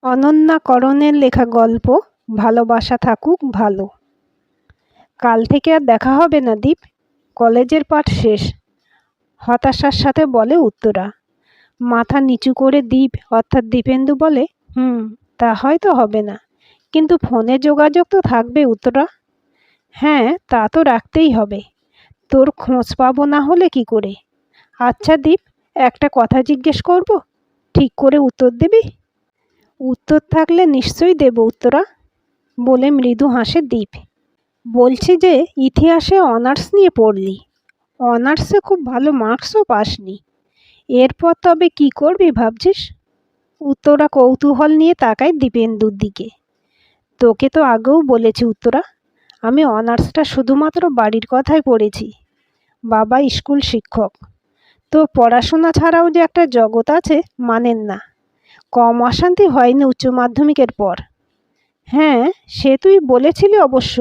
অনন্যা করণের লেখা গল্প ভালোবাসা থাকুক ভালো। কাল থেকে আর দেখা হবে না দীপ, কলেজের পাঠ শেষ, হতাশার সাথে বলে উত্তরা। মাথা নিচু করে দীপ অর্থাৎ দীপেন্দু বলে, তা হয়তো হবে না, কিন্তু ফোনে যোগাযোগ তো থাকবে উত্তরা। হ্যাঁ, তা তো রাখতেই হবে, তোর খোঁজ পাবো না হলে কি করে। আচ্ছা দীপ, একটা কথা জিজ্ঞেস করব, ঠিক করে উত্তর দিবি? উত্তর থাকলে নিশ্চয়ই দেব উত্তরা, বলে মৃদু হাসে দীপ। বলছি যে ইতিহাসে অনার্স নিয়ে পড়লি, অনার্সে খুব ভালো মার্কসও পাসনি, এরপর তবে কি করবি ভাবছিস? উত্তরা কৌতূহল নিয়ে তাকায় দীপেন্দুর দিকে। তোকে তো আগেও বলেছি উত্তরা, আমি অনার্সটা শুধুমাত্র বাড়ির কথাই পড়েছি। বাবা স্কুল শিক্ষক, তো পড়াশোনা ছাড়াও যে একটা জগৎ আছে মানেন না। কম অশান্তি হয়নি উচ্চ মাধ্যমিকের পর। হ্যাঁ, সে তুই বলেছিলি অবশ্য।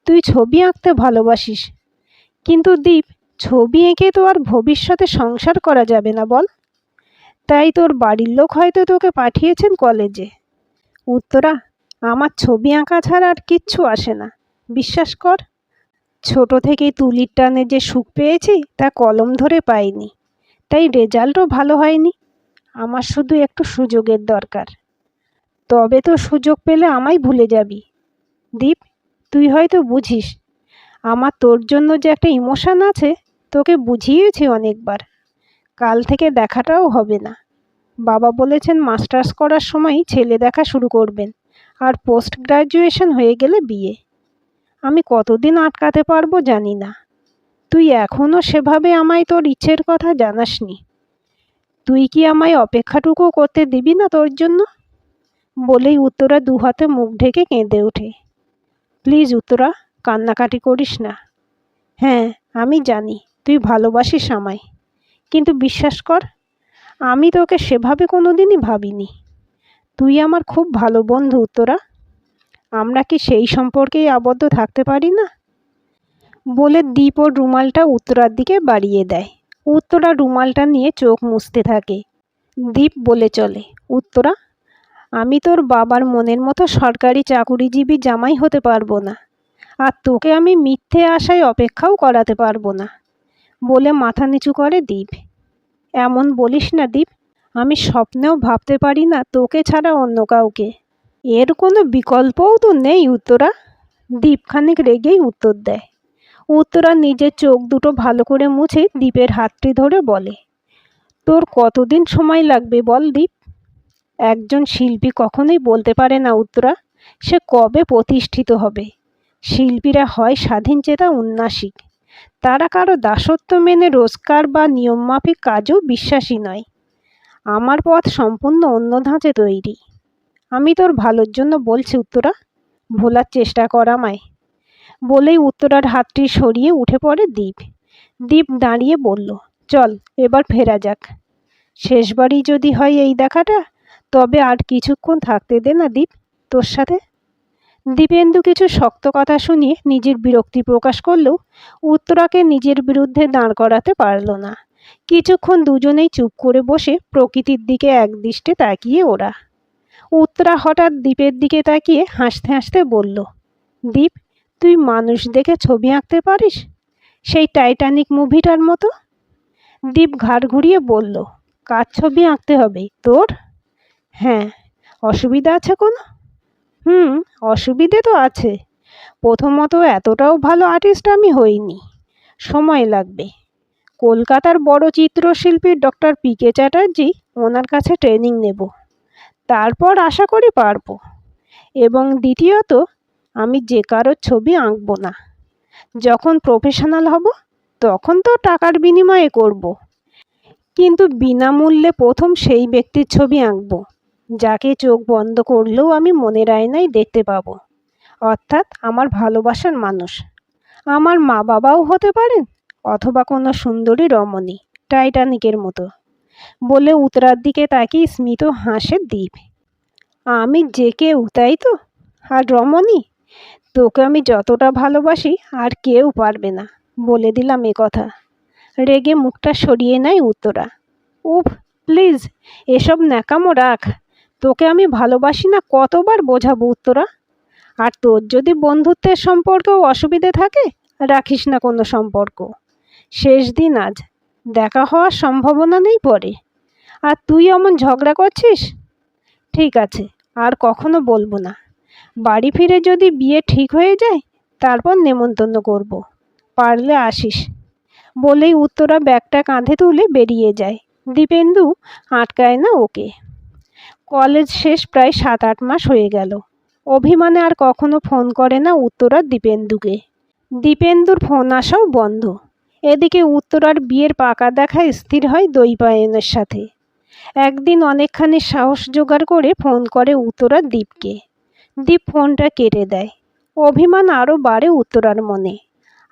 তুই ছবি আঁকতে ভালোবাসিস, কিন্তু দীপ, ছবি এঁকে তো আর ভবিষ্যতে সংসার করা যাবে না বল। তাই তোর বাড়ির লোক হয়তো তোকে পাঠিয়েছেন কলেজে। উত্তরা, আমার ছবি আঁকা ছাড়া আর কিচ্ছু আসে না, বিশ্বাস কর। ছোট থেকেই তুলির টানে যে সুখ পেয়েছি তা কলম ধরে পাইনি, তাই রেজাল্টও ভালো হয়নি। আমার শুধু একটু সুযোগের দরকার, তবে তো সুযোগ পেলে আমায় ভুলে যাবি। দীপ, তুই হয়তো বুঝিস, আমার তোর জন্য যে একটা ইমোশন আছে, তোকে বুঝিয়েছি অনেকবার। কাল থেকে দেখাটাও হবে না। বাবা বলেছেন মাস্টার্স করার সময় ছেলে দেখা শুরু করবেন, আর পোস্ট গ্রাজুয়েশন হয়ে গেলে বিয়ে। আমি কতদিন আটকাতে পারবো জানি না। তুই এখনও সেভাবে আমায় তোর ইচ্ছের কথা জানাসনি। তুই কি আমায় অপেক্ষাটুকু করতে দিবি না তোর জন্য? বলেই উত্তরা দুহাতে মুখ ঢেকে কেঁদে ওঠে। প্লিজ উত্তরা, কান্নাকাটি করিস না। হ্যাঁ, আমি জানি তুই ভালোবাসিস আমায়, কিন্তু বিশ্বাস কর, আমি তোকে সেভাবে কোনোদিনই ভাবিনি। তুই আমার খুব ভালো বন্ধু উত্তরা, আমরা কি সেই সম্পর্কেই আবদ্ধ থাকতে পারি না? বলে দীপ ওর রুমালটা উত্তরার দিকে বাড়িয়ে দেয়। উত্তরা রুমালটা নিয়ে চোখ মুছতে থাকে। দীপ বলে চলে, উত্তরা, আমি তোর বাবার মনের মতো সরকারি চাকুরিজীবী জামাই হতে পারবো না, আর তোকে আমি মিথ্যে আশায় অপেক্ষাও করাতে পারবো না। বলে মাথা নিচু করে দীপ। এমন বলিস না দীপ, আমি স্বপ্নেও ভাবতে পারি না তোকে ছাড়া অন্য কাউকে। এর কোনো বিকল্পও তো নেই উত্তরা, দীপ খানিক রেগেই উত্তর দেয়। উত্তরা নিজের চোখ দুটো ভালো করে মুছে দীপের হাতটি ধরে বলে, তোর কতদিন সময় লাগবে বল দীপ? একজন শিল্পী কখনোই বলতে পারে না উত্তরা সে কবে প্রতিষ্ঠিত হবে। শিল্পীরা হয় স্বাধীনচেতা উন্নাসিক, তারা কারো দাসত্ব মেনে রোজগার বা নিয়মমাফিক কাজও বিশ্বাসী নয়। আমার পথ সম্পূর্ণ অন্য ধাঁচে তৈরি। আমি তোর ভালোর জন্য বলছি উত্তরা, ভোলার চেষ্টা কর আমায়। বলেই উত্তরার হাতটি সরিয়ে উঠে পড়ে দীপ। দীপ দাঁড়িয়ে বলল, চল এবার ফেরা যাক। শেষবারই যদি হয় এই দেখাটা, তবে আর কিছুক্ষণ থাকতে দে না দীপ তোর সাথে। দীপেন্দু কিছু শক্ত কথা শুনিয়ে নিজের বিরক্তি প্রকাশ করলেও উত্তরাকে নিজের বিরুদ্ধে দাঁড় করাতে পারল না। কিছুক্ষণ দুজনেই চুপ করে বসে প্রকৃতির দিকে একদৃষ্টে তাকিয়ে ওরা। উত্তরা হঠাৎ দীপের দিকে তাকিয়ে হাসতে হাসতে বলল, দীপ, তুই মানুষ দেখে ছবি আঁকতে পারিস, সেই টাইটানিক মুভিটার মতো? দীপ ঘাড় ঘুরিয়ে বলল, কার ছবি আঁকতে হবে তোর? হ্যাঁ, অসুবিধা আছে কোনো? অসুবিধে তো আছে। প্রথমত এতটাও ভালো আর্টিস্ট আমি হইনি, সময় লাগবে। কলকাতার বড় চিত্রশিল্পী ডক্টর পি.কে. চ্যাটার্জি, ওনার কাছে ট্রেনিং নেব, তারপর আশা করি পারবো। এবং দ্বিতীয়ত, আমি যে কারোর ছবি আঁকবো না। যখন প্রফেশনাল হব তখন তো টাকার বিনিময়ে করব, কিন্তু বিনামূল্যে প্রথম সেই ব্যক্তির ছবি আঁকবো যাকে চোখ বন্ধ করলেও আমি মনের আয়নায় দেখতে পাবো, অর্থাৎ আমার ভালোবাসার মানুষ। আমার মা বাবাও হতে পারেন, অথবা কোনো সুন্দরী রমণী, টাইটানিকের মতো। বলে উত্তরার দিকে তাকিয়ে স্মিত হাসে দীপ। আমি যে কেউ, তাই তো? আর রমণী, তোকে আমি যতটা ভালোবাসি আর কেউ পারবে না, বলে দিলাম এ কথা। রেগে মুখটা সরিয়ে নেয় উত্তরা। উফ, প্লিজ এসব ন্যাকামো রাখ, তোকে আমি ভালোবাসি না কতবার বোঝাবো উত্তরা? আর তোর যদি বন্ধুত্বের সম্পর্কেও অসুবিধে থাকে, রাখিস না কোনো সম্পর্ক। শেষ দিন আজ, দেখা হওয়ার সম্ভাবনা নেই পরে। আর তুই এমন ঝগড়া করছিস? ঠিক আছে, আর কখনো বলবো না। বাড়ি ফিরে যদি বিয়ে ঠিক হয়ে যায়, তারপর নেমন্তন্ন করব। পারলে আসিস। বলেই উত্তরা ব্যাগটা কাঁধে তুলে বেরিয়ে যায়। দীপেন্দু আটকায় না ওকে। কলেজ শেষ প্রায় 7-8 মাস হয়ে গেল। অভিমানে আর কখনো ফোন করে না উত্তরা দীপেন্দুকে। দীপেন্দুর ফোন আসাও বন্ধ। এদিকে উত্তরার বিয়ের পাকা দেখা স্থির হয় দৈপায়নের সাথে। একদিন অনেকখানি সাহস জোগাড় করে ফোন করে উত্তরা দীপকে। দীপ ফোনটা কেটে দেয়। অভিমান আরও বাড়ে উত্তরার মনে।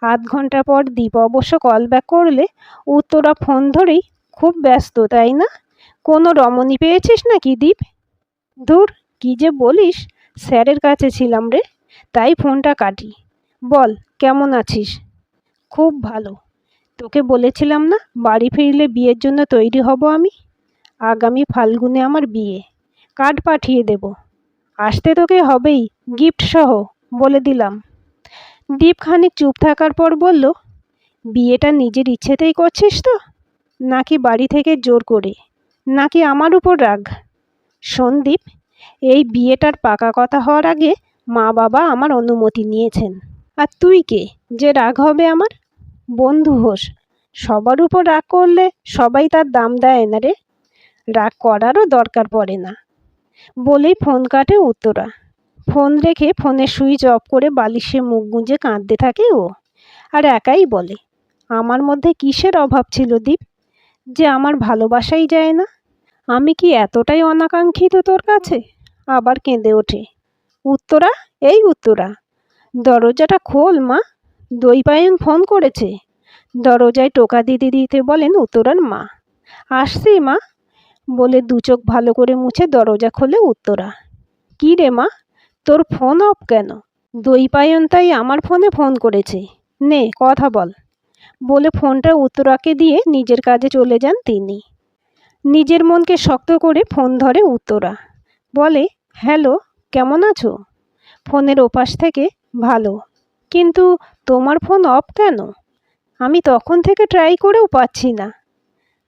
আধ ঘন্টা পর দীপ অবশ্য কল ব্যাক করলে উত্তরা ফোন ধরেই, খুব ব্যস্ত তাই না? কোনো রমণী পেয়েছিস নাকি দীপ? ধুর, কী যে বলিস, স্যারের কাছে ছিলাম রে, তাই ফোনটা কাটি। বল, কেমন আছিস? খুব ভালো। তোকে বলেছিলাম না বাড়ি ফিরলে বিয়ের জন্য তৈরি হব আমি। আগামী ফাল্গুনে আমার বিয়ে। কার্ড পাঠিয়ে দেব। আসতে তোকে হবেই, গিফট সহ, বলে দিলাম। দীপ খানিক চুপ থাকার পর বলল, বিয়েটা নিজের ইচ্ছেতেই করছিস তো, নাকি বাড়ি থেকে জোর করে, নাকি আমার উপর রাগ? শোন দীপ, এই বিয়েটার পাকা কথা হওয়ার আগে মা বাবা আমার অনুমতি নিয়েছেন। আর তুই কে যে রাগ হবে আমার? বন্ধু হোস, সবার উপর রাগ করলে সবাই তার দাম দেয় না রে। রাগ করারও দরকার পড়ে না। বলেই ফোন কাটে উত্তরা। ফোন রেখে ফোনের সুইচ অফ করে বালিশে মুখ গুঁজে কাঁদতে থাকে ও। আর একাই বলে, আমার মধ্যে কিসের অভাব ছিল দীপ, যে আমার ভালোবাসাই যায় না? আমি কি এতটাই অনাকাঙ্ক্ষিত তোর কাছে? আবার কেঁদে ওঠে। উত্তরা, এই উত্তরা, দরজাটা খোল মা, দৈপায়ন ফোন করেছে। দরজায় টোকা দিতে দিতে বলেন উত্তরার মা। আসছি মা, বলে দু চোখ ভালো করে মুছে দরজা খোলে উত্তরা। কী রে মা, তোর ফোন অফ কেন? দৈপায়ন তাই আমার ফোনে ফোন করেছে, নে কথা বল। বলে ফোনটা উত্তরাকে দিয়ে নিজের কাজে চলে যান তিনি। নিজের মনকে শক্ত করে ফোন ধরে উত্তরা। বলে, হ্যালো, কেমন আছো? ফোনের ওপাশ থেকে, ভালো। কিন্তু তোমার ফোন অফ কেন? আমি তখন থেকে ট্রাই করেও পাচ্ছি না।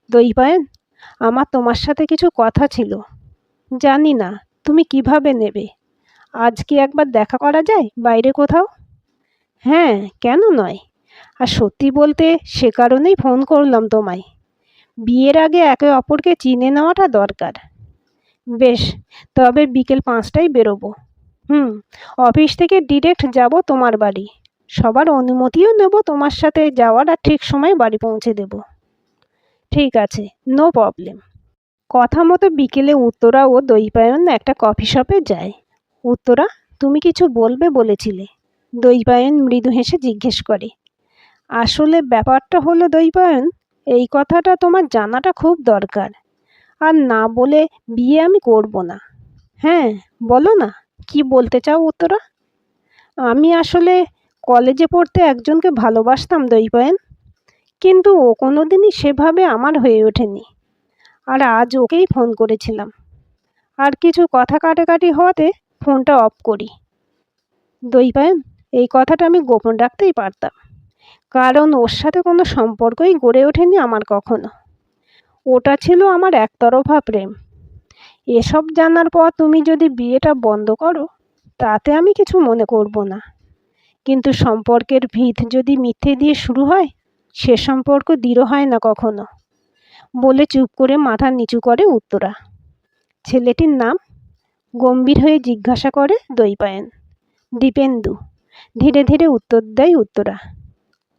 দৈপায়ন, আমার তোমার সাথে কিছু কথা ছিল। জানি না তুমি কিভাবে নেবে। আজ কি একবার দেখা করা যায় বাইরে কোথাও? হ্যাঁ, কেন নয়। আর সত্যি বলতে সে কারণেই ফোন করলাম তোমায়। বিয়ের আগে একে অপরকে চিনে নেওয়াটা দরকার। বেশ, তবে বিকেল 5টায় বেরোবো। অফিস থেকে ডিরেক্ট যাব তোমার বাড়ি। সবার অনুমতিও নেব তোমার সাথে যাওয়ার, আর ঠিক সময় বাড়ি পৌঁছে দেব। ঠিক আছে, নো প্রবলেম। কথা মতো বিকেলে উত্তরা ও দৈপায়ন একটা কফি শপে যায়। উত্তরা, তুমি কিছু বলবে বলেছিলে? দৈপায়ন মৃদু হেসে জিজ্ঞেস করে। আসলে ব্যাপারটা হলো দৈপায়ন, এই কথাটা তোমার জানাটা খুব দরকার। আর না বলে বিয়ে আমি করব না। হ্যাঁ, বলো না, কি বলতে চাও উত্তরা? আমি আসলে কলেজে পড়তে একজনকে ভালোবাসতাম দৈপায়ন, কিন্তু ও কোনোদিনই সেভাবে আমার হয়ে ওঠেনি। আর আজ ওকেই ফোন করেছিলাম, আর কিছু কথা কাটাকাটি হওয়াতে ফোনটা অফ করি। দৈপায়ন, এই কথাটা আমি গোপন রাখতেই পারতাম, কারণ ওর সাথে কোনো সম্পর্কই গড়ে ওঠেনি আমার কখনো। ওটা ছিল আমার একতরফা প্রেম। এসব জানার পর তুমি যদি বিয়েটা বন্ধ করো, তাতে আমি কিছু মনে করব না। কিন্তু সম্পর্কের ভিত যদি মিথ্যে দিয়ে শুরু হয়, সে সম্পর্ক দৃঢ় হয় না কখনো। বলে চুপ করে মাথা নিচু করে উত্তরা। ছেলেটির নাম? গম্ভীর হয়ে জিজ্ঞাসা করে দৈপায়ন। দীপেন্দু, ধীরে ধীরে উত্তর দেয় উত্তরা।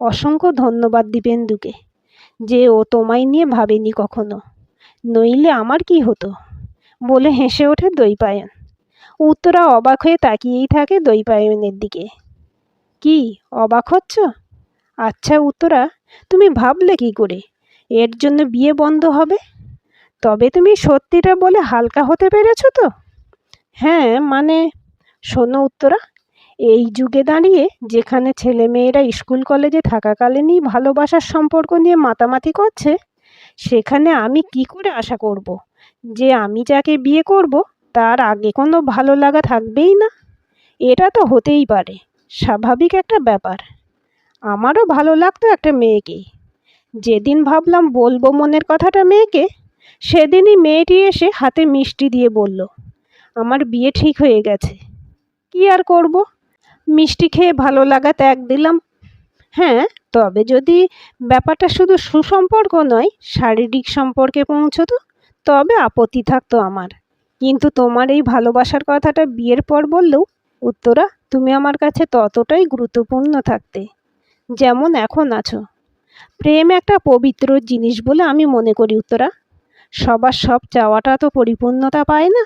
অসংখ্য ধন্যবাদ দীপেন্দুকে, যে ও তোমায় নিয়ে ভাবেনি কখনো, নইলে আমার কি হতো? বলে হেসে ওঠে দৈপায়ন। উত্তরা অবাক হয়ে তাকিয়েই থাকে দৈপায়নের দিকে। কি অবাক হচ্ছ? আচ্ছা উত্তরা, তুমি ভাবলে কি করে এর জন্য বিয়ে বন্ধ হবে? তবে তুমি সত্যিটা বলে হালকা হতে পেরেছো তো? হ্যাঁ, মানে, শোনো উত্তরা, এই যুগে দাঁড়িয়ে যেখানে ছেলেমেয়েরা স্কুল কলেজে থাকাকালীনই ভালোবাসার সম্পর্ক নিয়ে মাতামাতি করছে, সেখানে আমি কি করে আশা করব যে আমি যাকে বিয়ে করব তার আগে কোনো ভালো লাগা থাকবেই না? এটা তো হতেই পারে, স্বাভাবিক একটা ব্যাপার। আমারও ভালো লাগতো একটা মেয়েকে। যেদিন ভাবলাম বলবো মনের কথাটা মেয়েকে, সেদিনই মেয়েটি এসে হাতে মিষ্টি দিয়ে বলল, আমার বিয়ে ঠিক হয়ে গেছে। কি আর করব, মিষ্টি খেয়ে ভালো লাগা ত্যাগ দিলাম। হ্যাঁ, তবে যদি ব্যাপারটা শুধু সুসম্পর্ক নয়, শারীরিক সম্পর্কে পৌঁছতো, তবে আপত্তি থাকতো আমার। কিন্তু তোমার এই ভালোবাসার কথাটা বিয়ের পর বললেও, উত্তরা, তুমি আমার কাছে ততটাই গুরুত্বপূর্ণ থাকতে, যেমন এখন আছো। প্রেম একটা পবিত্র জিনিস বলে আমি মনে করি উত্তরা। সবার সব চাওয়াটা তো পরিপূর্ণতা পায় না।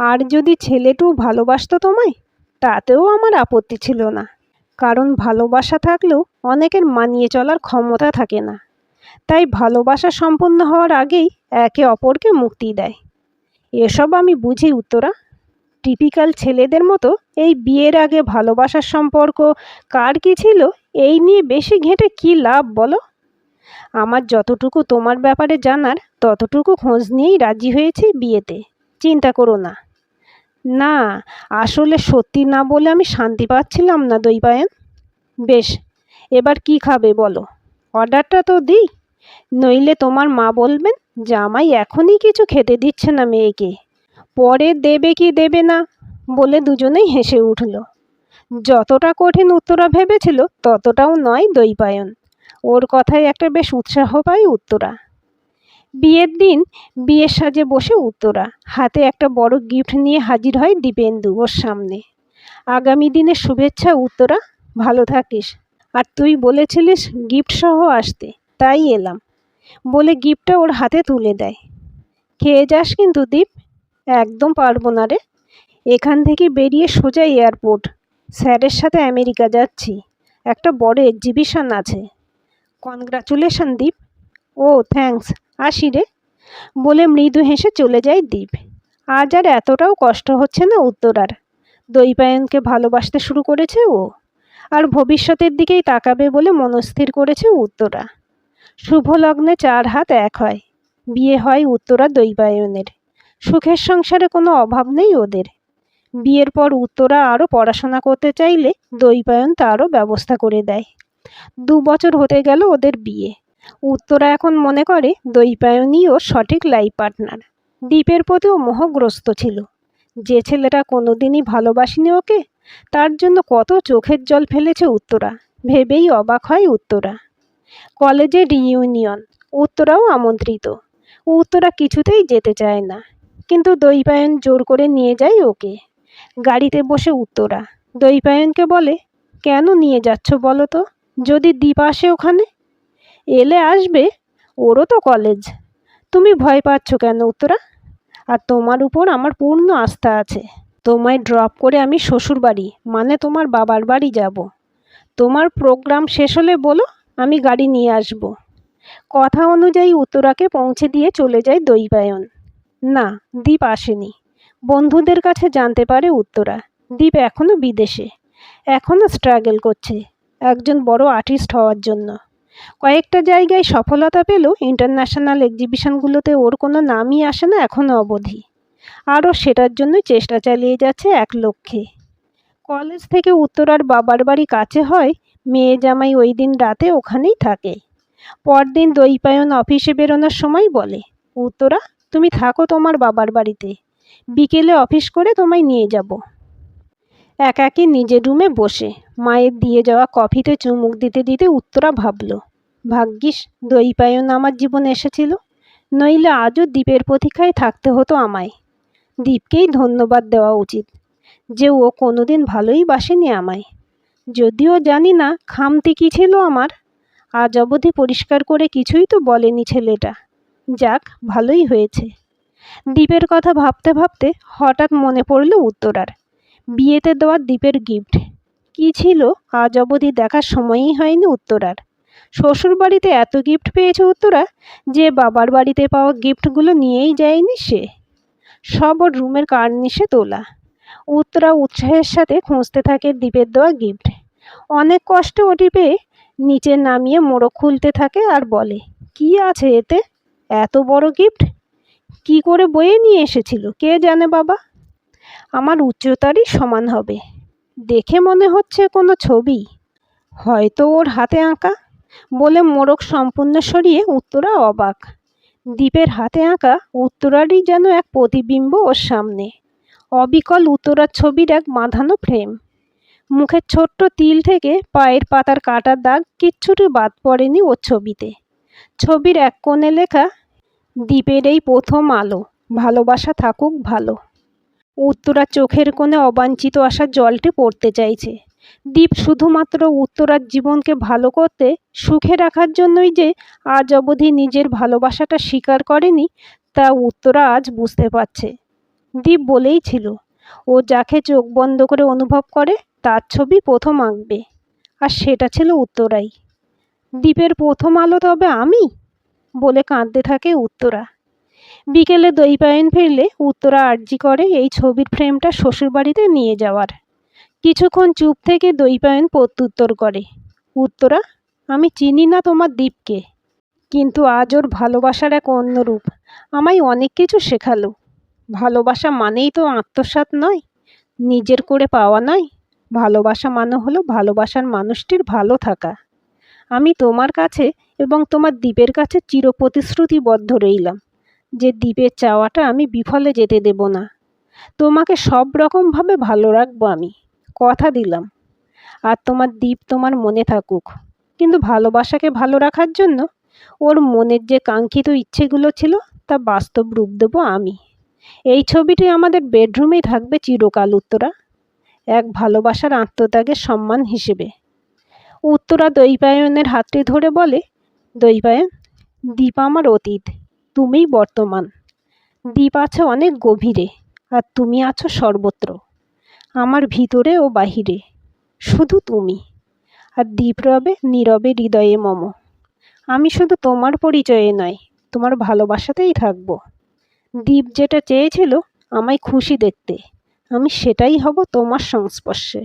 আর যদি ছেলেটু ভালোবাসতো তোমায়, তাতেও আমার আপত্তি ছিল না। কারণ ভালোবাসা থাকলেও অনেকের মানিয়ে চলার ক্ষমতা থাকে না। তাই ভালোবাসা সম্পূর্ণ হওয়ার আগেই একে অপরকে মুক্তি দেয়। এসব আমি বুঝি উত্তরা। টিপিক্যাল ছেলেদের মতো এই বিয়ের আগে ভালোবাসার সম্পর্ক কার কী ছিল, এই নিয়ে বেশি ঘেঁটে কী লাভ বলো? আমার যতটুকু তোমার ব্যাপারে জানার, ততটুকু খোঁজ নিয়েই রাজি হয়েছি বিয়েতে। চিন্তা করো না। না, আসলে সত্যি না বলে আমি শান্তি পাচ্ছিলাম না দৈপায়ন। বেশ, এবার কি খাবে বলো? অর্ডারটা তো দিই, নইলে তোমার মা বলবেন জামাই এখনই কিছু খেতে দিচ্ছে না মেয়েকে, পরে দেবে কি দেবে না। বলে দুজনেই হেসে উঠল। যতটা কঠিন উত্তরা ভেবেছিল ততটাও নয় দৈপায়ন। ওর কথায় একটা বেশ উৎসাহ পায় উত্তরা। বিয়ের দিন বিয়ের সাজে বসে উত্তরা হাতে একটা বড় গিফট নিয়ে হাজির হয় দীপেন্দু ওর সামনে। আগামী দিনের শুভেচ্ছা উত্তরা, ভালো থাকিস। আর তুই বলেছিলিস গিফট সহ আসতে, তাই এলাম। বলে গিফটটা ওর হাতে তুলে দেয়। খেয়ে যাস কিন্তু দীপ। একদম পারবো না রে, এখান থেকে বেরিয়ে সোজা এয়ারপোর্ট। স্যারের সাথে আমেরিকা যাচ্ছি, একটা বড় এক্সিবিশন আছে। কনগ্রাচুলেশন দীপ। ও থ্যাঙ্কস, আসি রে। বলে মৃদু হেসে চলে যায় দীপ। আজ আর এতটাও কষ্ট হচ্ছে না উত্তরার। দৈপায়নকে ভালোবাসতে শুরু করেছে ও, আর ভবিষ্যতের দিকেই তাকাবে বলে মনস্থির করেছে উত্তরা। শুভ লগ্নে 4 হাত এক হয়। বিয়ে হয় উত্তরা দৈপায়নের। সুখের সংসারে কোনো অভাব নেই ওদের। বিয়ের পর উত্তরা আরও পড়াশোনা করতে চাইলে দৈপায়ন তারও ব্যবস্থা করে দেয়। 2 বছর হতে গেল ওদের বিয়ে। উত্তরা এখন মনে করে দৈপায়নই ওর সঠিক লাইফ পার্টনার। দীপের প্রতিও মোহগ্রস্ত ছিল। যে ছেলেটা কোনোদিনই ভালোবাসেনি ওকে, তার জন্য কত চোখের জল ফেলেছে উত্তরা, ভেবেই অবাক হয় উত্তরা। কলেজে রিইউনিয়ন, উত্তরাও আমন্ত্রিত। উত্তরা কিছুতেই যেতে চায় না, কিন্তু দৈপায়ন জোর করে নিয়ে যায় ওকে। গাড়িতে বসে উত্তরা দৈপায়নকে বলে, কেন নিয়ে যাচ্ছ বলো তো? যদি দীপ আসে ওখানে? এলে আসবে, ওরও তো কলেজ। তুমি ভয় পাচ্ছ কেন উত্তরা? আর তোমার উপর আমার পূর্ণ আস্থা আছে। তোমায় ড্রপ করে আমি শ্বশুর বাড়ি মানে তোমার বাবার বাড়ি যাব। তোমার প্রোগ্রাম শেষ হলে বলো, আমি গাড়ি নিয়ে আসব। কথা অনুযায়ী উত্তরাকে পৌঁছে দিয়ে চলে যায় দৈপায়ন। না, দীপ আসেনি। বন্ধুদের কাছে জানতে পারে উত্তরা দীপ এখনও বিদেশে, এখনও স্ট্রাগল করছে একজন বড় আর্টিস্ট হওয়ার জন্য। কয়েকটা জায়গায় সফলতা পেলেও ইন্টারন্যাশনাল এক্সিবিশনগুলোতে ওর কোনো নামই আসে না এখনও অবধি। আরও সেটার জন্যই চেষ্টা চালিয়ে যাচ্ছে এক লক্ষ্যে। কলেজ থেকে উত্তরার বাবার বাড়ি কাছে হয়, মেয়ে জামাই ওই দিন রাতে ওখানেই থাকে। পরদিন দৈপায়ন অফিসে বেরোনোর সময় বলে, উত্তরা, তুমি থাকো তোমার বাবার বাড়িতে, বিকেলে অফিস করে তোমায় নিয়ে যাব। একাকী নিজের রুমে বসে মায়ের দিয়ে যাওয়া কফিতে চুমুক দিতে দিতে উত্তরা ভাবল, ভাগ্যিস দৈপায়ন আমার জীবনে এসেছিল, নইলে আজও দ্বীপের প্রতীক্ষায় থাকতে হতো আমায়। দ্বীপকেই ধন্যবাদ দেওয়া উচিত যে ও কোনোদিন ভালোই বাসেনি আমায়। যদিও জানি না খামতি কী ছিল আমার, আজ অবধি পরিষ্কার করে কিছুই তো বলেনি ছেলেটা। যাক, ভালোই হয়েছে। দ্বীপের কথা ভাবতে ভাবতে হঠাৎ মনে পড়ল উত্তরার বিয়েতে দেওয়া দ্বীপের গিফট। কী ছিল আজ অবধি দেখার সময়ই হয়নি উত্তরার। শ্বশুর বাড়িতে এত গিফট পেয়েছে উত্তরা যে বাবার বাড়িতে পাওয়া গিফটগুলো নিয়েই যায়নি সে। সব ওর রুমের কার্নিশে তোলা। উত্তরা উৎসাহের সাথে খুঁজতে থাকে দ্বীপের দেওয়া গিফট। অনেক কষ্টে ওটি পেয়ে নিচে নামিয়ে মোড়ক খুলতে থাকে আর বলে, কি আছে এতে? এত বড় গিফট কি করে বয়ে নিয়ে এসেছিল কে জানে বাবা। আমার উচ্চতারই সমান হবে। দেখে মনে হচ্ছে কোনো ছবি, হয়তো ওর হাতে আঁকা। বলে মোড়ক সম্পূর্ণ সরিয়ে উত্তরা অবাক। দীপের হাতে আঁকা উত্তরারই যেন এক প্রতিবিম্ব ওর সামনে। অবিকল উত্তরার ছবির এক বাঁধানো ফ্রেম। মুখের ছোট্ট তিল থেকে পায়ের পাতার কাটার দাগ কিচ্ছুটি বাদ পড়েনি ওর ছবিতে। ছবির এক কোণে লেখা, দীপের এই প্রথম আলো, ভালোবাসা থাকুক ভালো। উত্তরার চোখের কোণে অবাঞ্ছিত আসার জলটি পড়তে চাইছে। দীপ শুধুমাত্র উত্তরার জীবনকে ভালো করতে, সুখে রাখার জন্যই যে আজ অবধি নিজের ভালোবাসাটা স্বীকার করেনি, তা উত্তরা আজ বুঝতে পারছে। দীপ বলেই ছিল, ও যাকে চোখ বন্ধ করে অনুভব করে তার ছবি প্রথম আঁকবে, আর সেটা ছিল উত্তরাই। দীপের প্রথম আলো তবে আমি, বলে কাঁদতে থাকে উত্তরা। বিকেলে দৈপায়ন ফিরলে উত্তরা আর্জি করে এই ছবির ফ্রেমটা শ্বশুরবাড়িতে নিয়ে যাওয়ার। কিছুক্ষণ চুপ থেকে দৈপায়ন প্রত্যুত্তর করে, উত্তরা, আমি চিনি না তোমার দীপকে, কিন্তু আজ ওর ভালোবাসার এক অন্য রূপ আমায় অনেক কিছু শেখালো। ভালোবাসা মানেই তো আত্মসাৎ নয়, নিজের করে পাওয়া নয়। ভালোবাসা মানে হলো ভালোবাসার মানুষটির ভালো থাকা। আমি তোমার কাছে এবং তোমার দীপের কাছে চিরপ্রতিশ্রুতিবদ্ধ রইলাম যে দীপের চাওয়াটা আমি বিফলে যেতে দেব না। তোমাকে সব রকমভাবে ভালো রাখবো আমি, কথা দিলাম। আর তোমার দীপ তোমার মনে থাকুক, কিন্তু ভালোবাসাকে ভালো রাখার জন্য ওর মনের যে কাঙ্ক্ষিত ইচ্ছেগুলো ছিল তা বাস্তব রূপ দেবো আমি। এই ছবিটি আমাদের বেডরুমেই থাকবে চিরকাল উত্তরা, এক ভালোবাসার আত্মত্যাগের সম্মান হিসেবে। উত্তরা দৈপায়নের হাতটি ধরে বলে, দৈপায়ন, দীপ আমার অতীত, তুমিই বর্তমান। দীপ আছে অনেক গভীরে, আর তুমি আছো সর্বত্র, আমার ভিতরে ও বাহিরে। শুধু তুমি, আর দীপ রবে নীরবে হৃদয়ে মম। আমি শুধু তোমার পরিচয়ে নয়, তোমার ভালোবাসাতেই থাকবো। দীপ যেটা চেয়েছিল আমায় খুশি দেখতে, আমি সেটাই হব তোমার সংস্পর্শে।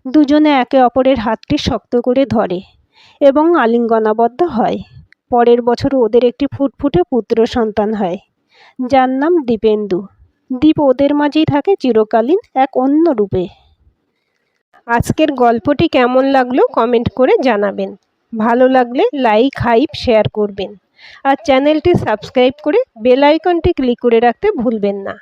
দুজনে একে অপরের হাতটি শক্ত করে ধরে এবং আলিঙ্গনাবদ্ধ হয়। পরের বছর ওদের একটি ফুটফুটে পুত্র সন্তান হয়, যার নাম দীপেন্দু। দীপ ওদের মাঝেই থাকে চিরকালীন এক অন্য রূপে। আজকের গল্পটি কেমন লাগলো কমেন্ট করে জানাবেন। ভালো লাগলে লাইক, হাইপ, শেয়ার করবেন। আর চ্যানেলটি সাবস্ক্রাইব করে বেল আইকনটি ক্লিক করে রাখতে ভুলবেন না।